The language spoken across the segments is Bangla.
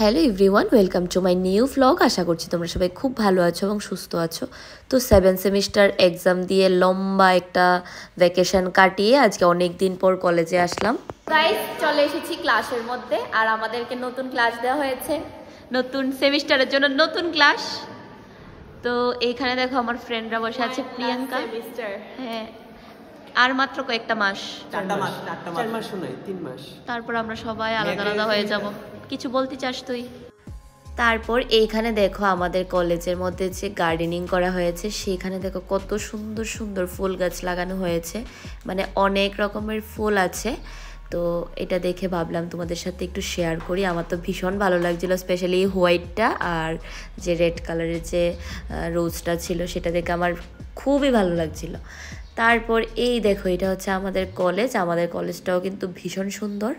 Hello everyone, welcome to my new vlog. আশা করছি তোমরা সবাই খুব ভালো আছো এবং সুস্থ আছো। তো 7 সেমিস্টার এক্সাম দিয়ে লম্বা একটা ভ্যাকেশন কাটিয়ে আজকে অনেক দিন পর কলেজে আসলাম। গাইস, চলে এসেছি ক্লাসের মধ্যে আর আমাদেরকে নতুন ক্লাস দেওয়া হয়েছে, নতুন সেমিস্টারের জন্য নতুন ক্লাস। তো এইখানে দেখো আমার ফ্রেন্ডরা বসে আছে। প্রিয়াঙ্কা, হ্যাঁ, আর মাত্র কয়েকটা মাস, 4 মাস নয় 3 মাস, তারপর আমরা সবাই আলাদা আলাদা হয়ে যাব। কিছু বলতে চাস তুই? তারপর এইখানে দেখো আমাদের কলেজের মধ্যে যে গার্ডেনিং করা হয়েছে, সেখানে দেখো কত সুন্দর সুন্দর ফুল গাছ লাগানো হয়েছে, মানে অনেক রকমের ফুল আছে। তো এটা দেখে ভাবলাম তোমাদের সাথে একটু শেয়ার করি। আমার তো ভীষণ ভালো লাগছিলো, স্পেশালি হোয়াইটটা আর যে রেড কালারের যে রোজটা ছিল সেটা দেখে আমার খুবই ভালো লাগছিল। তারপর এই দেখো, এটা হচ্ছে আমাদের কলেজ। আমাদের কলেজটাও কিন্তু ভীষণ সুন্দর।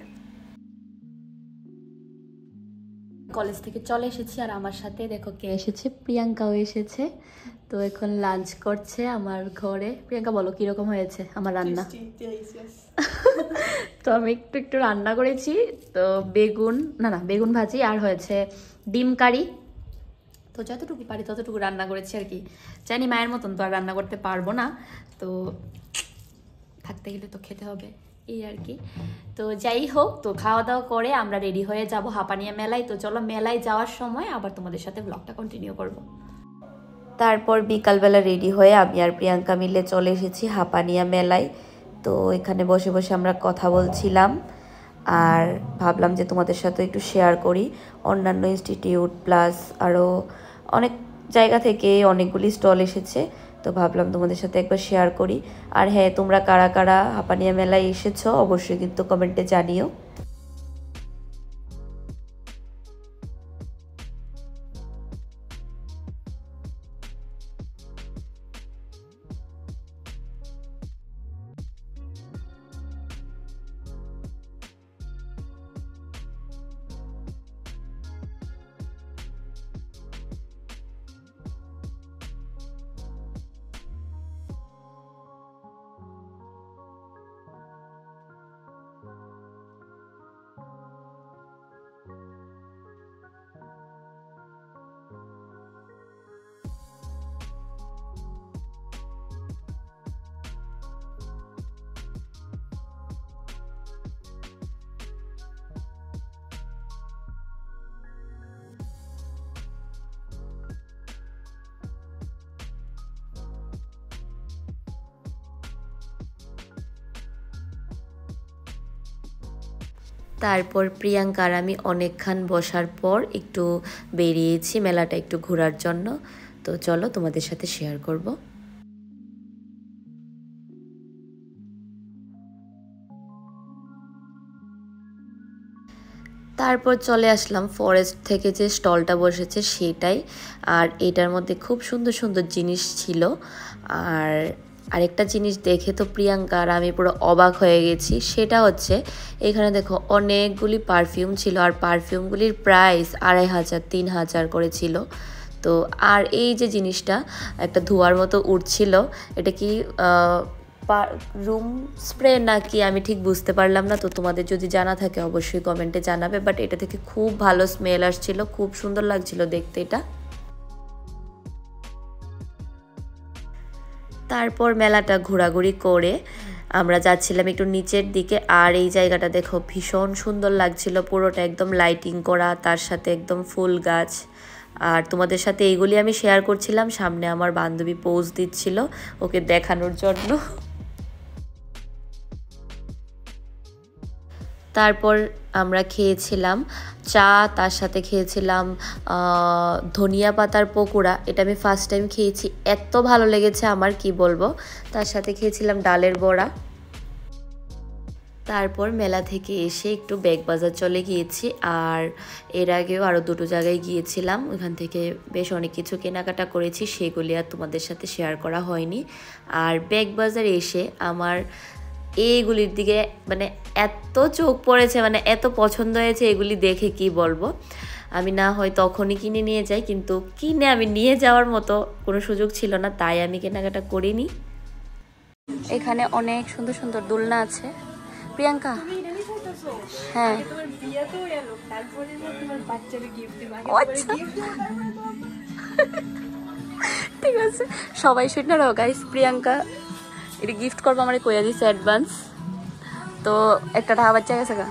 কলেজ থেকে চলে এসেছি আর আমার সাথে দেখো কে এসেছে, প্রিয়াঙ্কাও এসেছে। তো এখন লাঞ্চ করছে আমার ঘরে। প্রিয়াঙ্কা, বলো কিরকম হয়েছে আমার রান্না? তো আমি একটু রান্না করেছি। তো বেগুন ভাজি আর হয়েছে ডিম কারি। তো যতটুকু পারি ততটুকু রান্না করেছি আর কি। জানি মায়ের মতন তো আর রান্না করতে পারবো না, তো থাকতে গেলে তো খেতে হবে, এই আর কি। তো যাই হোক, তো খাওয়া দাওয়া করে আমরা রেডি হয়ে যাব হাঁপানিয়া মেলায়। তো চলো মেলায় যাওয়ার সময় আবার তোমাদের সাথে ব্লগটা কন্টিনিউ করব। তারপর বিকালবেলা রেডি হয়ে আমি আর প্রিয়াঙ্কা মিলে চলে এসেছি হাঁপানিয়া মেলায়। তো এখানে বসে বসে আমরা কথা বলছিলাম আর ভাবলাম যে তোমাদের সাথে একটু শেয়ার করি। অন্যান্য ইনস্টিটিউট প্লাস আরও অনেক জায়গা থেকে অনেকগুলি স্টল এসেছে, তো ভাবলাম তোমাদের সাথে একবার শেয়ার করি। আর হ্যাঁ, তোমরা কারা কারা হাঁপানিয়া মেলায় এসেছো অবশ্যই কিন্তু কমেন্টে জানিও। তারপর প্রিয়াঙ্কা আর আমি অনেকক্ষণ বসার পর একটু বেরিয়েছি মেলাটা একটু ঘোরার জন্য। তো চলো তোমাদের সাথে শেয়ার করব। তারপর চলে আসলাম ফরেস্ট থেকে যে স্টলটা বসেছে সেটাই। আর এটার মধ্যে খুব সুন্দর সুন্দর জিনিস ছিল। আর আরেকটা জিনিস দেখে তো প্রিয়াঙ্কা আর আমি পুরো অবাক হয়ে গেছি। সেটা হচ্ছে এখানে দেখো অনেকগুলি পারফিউম ছিল, আর পারফিউমগুলির প্রাইস 2500 3000 করে ছিল। তো আর এই যে জিনিসটা একটা ধোঁয়ার মতো উঠছিল, এটা কি রুম স্প্রে নাকি আমি ঠিক বুঝতে পারলাম না। তো তোমাদের যদি জানা থাকে অবশ্যই কমেন্টে জানাবে। বাট এটা থেকে খুব ভালো স্মেল আসছিল, খুব সুন্দর লাগছিল দেখতে এটা। তারপর মেলাটা ঘোরাঘুরি করে আমরা যাচ্ছিলাম একটু নিচের দিকে। আর এই জায়গাটা দেখো ভীষণ সুন্দর লাগছিল, পুরোটা একদম লাইটিং করা, তার সাথে একদম ফুল গাছ। আর তোমাদের সাথে এইগুলি আমি শেয়ার করছিলাম, সামনে আমার বান্ধবী পোজ দিচ্ছিল ওকে দেখানোর জন্য। তারপর আমরা খেয়েছিলাম চা, তার সাথে খেয়েছিলাম ধনিয়া পাতার পকোড়া। এটা আমি ফার্স্ট টাইম খেয়েছি, এত ভালো লেগেছে আমার কি বলবো। তার সাথে খেয়েছিলাম ডালের বড়া। তারপর মেলা থেকে এসে একটু ব্যাগ বাজার চলে গিয়েছি। আর এর আগেও আরও দুটো জায়গায় গিয়েছিলাম, ওখান থেকে বেশ অনেক কিছু কেনাকাটা করেছি, সেগুলি আর তোমাদের সাথে শেয়ার করা হয়নি। আর ব্যাগ বাজার এসে আমার এইগুলির দিকে মানে এত চোখ পড়েছে, মানে এত পছন্দ হয়েছে এগুলি দেখে কি বলবো। আমি না হয় তখনই কিনে নিয়ে যাই, কিন্তু কিনে আমি নিয়ে যাওয়ার মতো কোনো সুযোগ ছিল না, তাই আমি কেনাকাটা করিনি। এখানে অনেক সুন্দর সুন্দর দোলনা আছে। প্রিয়াঙ্কা হ্যাঁ তোমার বিয়ে তো এলো তারপরে তোমার বাচ্চাকে গিফট দিবা আচ্ছা ঠিক আছে সবাই শুনে রাখো গাইস প্রিয়াঙ্কা এটা গিফট করবো আমার কইয়া দিছে অ্যাডভান্স তো একটা টাকা বাচ্চা গেছে গা